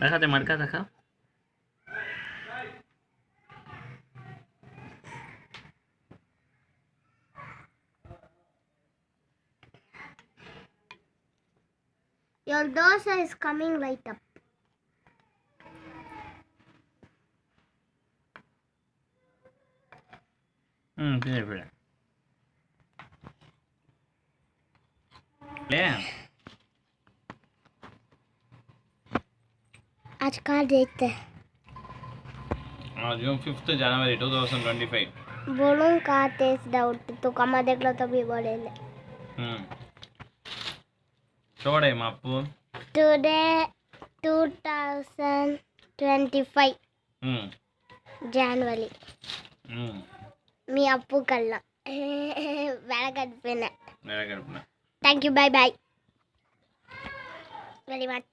देखा ते मटका देखा Your dosa is coming right up. फिर ले आज का डेट है? आज 5th जनवरी 2025 बोलूं का टेस्ट डाउट तो कमा देख लो तभी बोलेंगे छोड़े मापू टुडे 2025 जनवरी మీ అప్పు కల్లా వెలగడిపోయినా వెలగడిపోయినా thank you bye bye very much